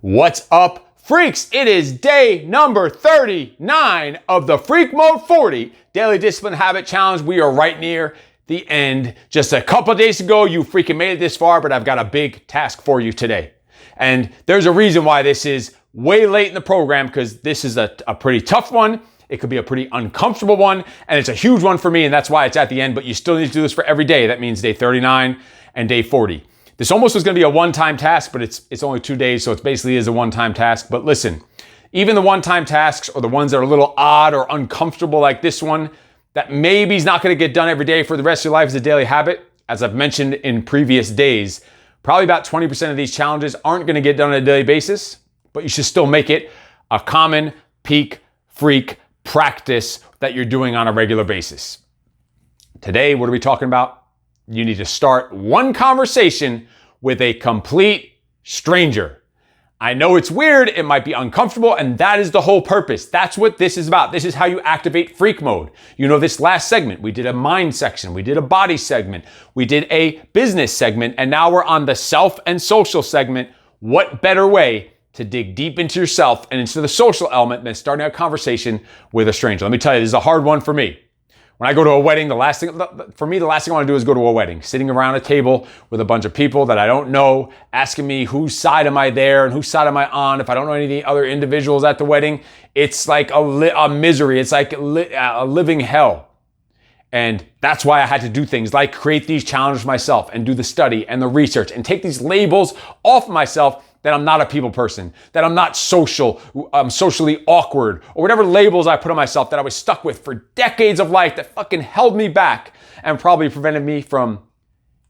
What's up, freaks? It is day number 39 of the Freak Mode 40 Daily Discipline Habit Challenge. We are right near the end. Just a couple days ago, you freaking made it this far, but I've got a big task for you today. And there's a reason why this is way late in the program, because this is a pretty tough one. It could be a pretty uncomfortable one, and it's a huge one for me, and that's why it's at the end, but you still need to do this for every day. That means day 39 and day 40. This almost was gonna be a one-time task, but it's only 2 days, so it basically is a one-time task. But listen, even the one-time tasks or the ones that are a little odd or uncomfortable like this one, that maybe is not gonna get done every day for the rest of your life as a daily habit, as I've mentioned in previous days, probably about 20% of these challenges aren't gonna get done on a daily basis, but you should still make it a common peak freak practice that you're doing on a regular basis. Today, what are we talking about? You need to start one conversation with a complete stranger. I know it's weird, it might be uncomfortable, and that is the whole purpose. That's what this is about. This is how you activate freak mode. You know, this last segment, we did a mind section, we did a body segment, we did a business segment, and now we're on the self and social segment. What better way to dig deep into yourself and into the social element than starting a conversation with a stranger? Let me tell you, this is a hard one for me. When I go to a wedding, the last thing I want to do is go to a wedding. Sitting around a table with a bunch of people that I don't know, asking me whose side am I there and whose side am I on. If I don't know any of the other individuals at the wedding, it's like a misery. It's like a living hell. And that's why I had to do things like create these challenges myself and do the study and the research and take these labels off myself that I'm not a people person, that I'm not social, I'm socially awkward, or whatever labels I put on myself that I was stuck with for decades of life that fucking held me back and probably prevented me from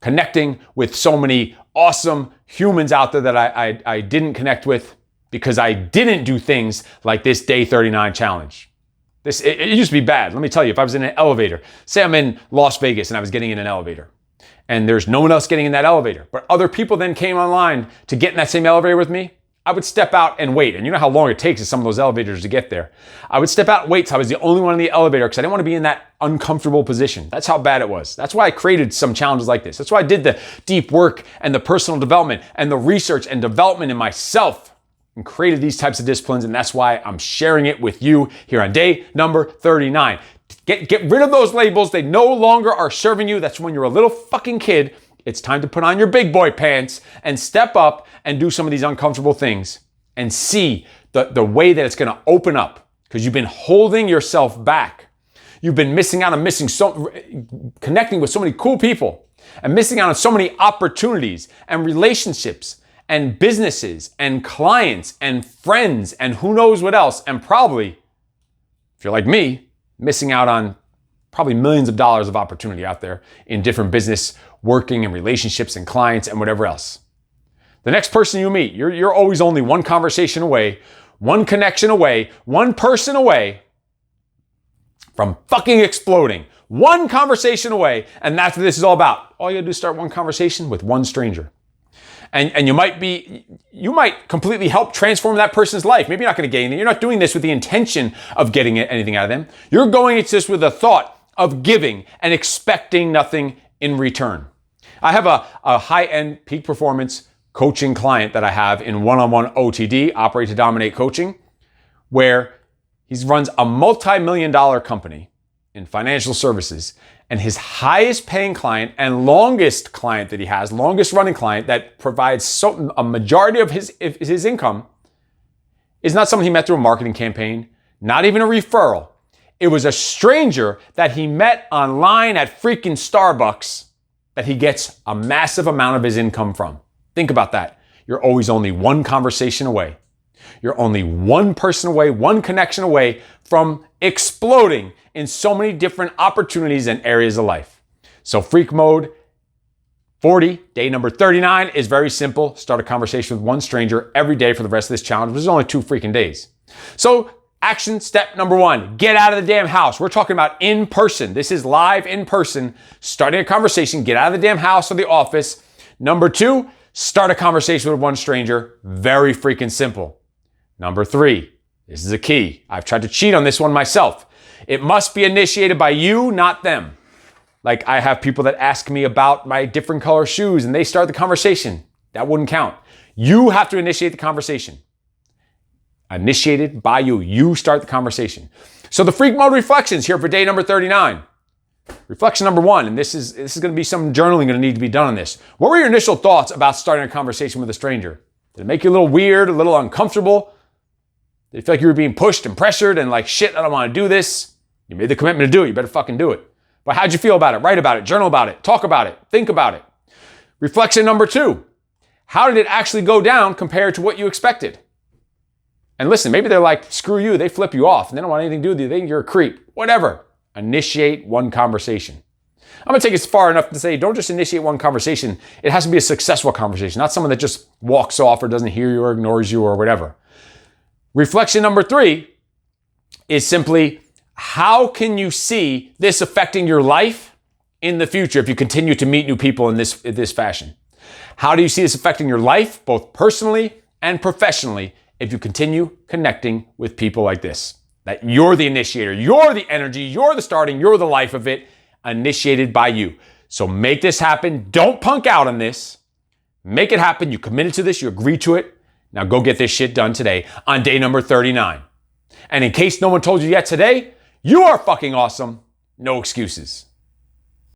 connecting with so many awesome humans out there that I didn't connect with because I didn't do things like this day 39 challenge. It used to be bad. Let me tell you, if I was in an elevator, say I'm in Las Vegas and I was getting in an elevator, and there's no one else getting in that elevator, but other people then came online to get in that same elevator with me, I would step out and wait. And you know how long it takes in some of those elevators to get there. I would step out and wait till I was the only one in the elevator because I didn't want to be in that uncomfortable position. That's how bad it was. That's why I created some challenges like this. That's why I did the deep work and the personal development and the research and development in myself and created these types of disciplines. And that's why I'm sharing it with you here on day number 39. Get rid of those labels. They no longer are serving you. That's when you're a little fucking kid. It's time to put on your big boy pants and step up and do some of these uncomfortable things and see the way that it's going to open up, because you've been holding yourself back. You've been missing out on connecting with so many cool people and missing out on so many opportunities and relationships and businesses and clients and friends and who knows what else. And probably, if you're like me, missing out on probably millions of dollars of opportunity out there in different business, working and relationships and clients and whatever else. The next person you meet, you're always only one conversation away, one connection away, one person away from fucking exploding. One conversation away, and that's what this is all about. All you gotta do is start one conversation with one stranger. And you might completely help transform that person's life. Maybe you're not going to get anything. You're not doing this with the intention of getting anything out of them. You're going into this with the thought of giving and expecting nothing in return. I have a high-end peak performance coaching client that I have in one-on-one OTD, Operate to Dominate Coaching, where he runs a multi-million-dollar company in financial services. And his highest paying client and longest client that he has, longest running client that provides a majority of his income, is not someone he met through a marketing campaign, not even a referral. It was a stranger that he met online at freaking Starbucks that he gets a massive amount of his income from. Think about that. You're always only one conversation away. You're only one person away, one connection away from exploding in so many different opportunities and areas of life. So Freak Mode 40, day number 39, is very simple. Start a conversation with one stranger every day for the rest of this challenge, which is only 2 freaking days. So action step number 1, get out of the damn house. We're talking about in person. This is live in person, starting a conversation, get out of the damn house or the office. Number 2, start a conversation with one stranger. Very freaking simple. Number 3, this is a key. I've tried to cheat on this one myself. It must be initiated by you, not them. Like I have people that ask me about my different color shoes and they start the conversation. That wouldn't count. You have to initiate the conversation. Initiated by you. You start the conversation. So the freak mode reflections here for day number 39. Reflection number 1, and this is going to be some journaling going to need to be done on this. What were your initial thoughts about starting a conversation with a stranger? Did it make you a little weird, a little uncomfortable? Did you feel like you were being pushed and pressured and like, shit, I don't want to do this? You made the commitment to do it. You better fucking do it. But how'd you feel about it? Write about it. Journal about it. Talk about it. Think about it. Reflection number 2. How did it actually go down compared to what you expected? And listen, maybe they're like, screw you. They flip you off and they don't want anything to do with you. They think you're a creep. Whatever. Initiate one conversation. I'm going to take it far enough to say, don't just initiate one conversation. It has to be a successful conversation, not someone that just walks off or doesn't hear you or ignores you or whatever. Reflection number 3 is simply, how can you see this affecting your life in the future if you continue to meet new people in this fashion? How do you see this affecting your life, both personally and professionally, if you continue connecting with people like this? That you're the initiator, you're the energy, you're the starting, you're the life of it, initiated by you. So make this happen. Don't punk out on this. Make it happen. You committed to this. You agreed to it. Now go get this shit done today on day number 39. And in case no one told you yet today, you are fucking awesome. No excuses.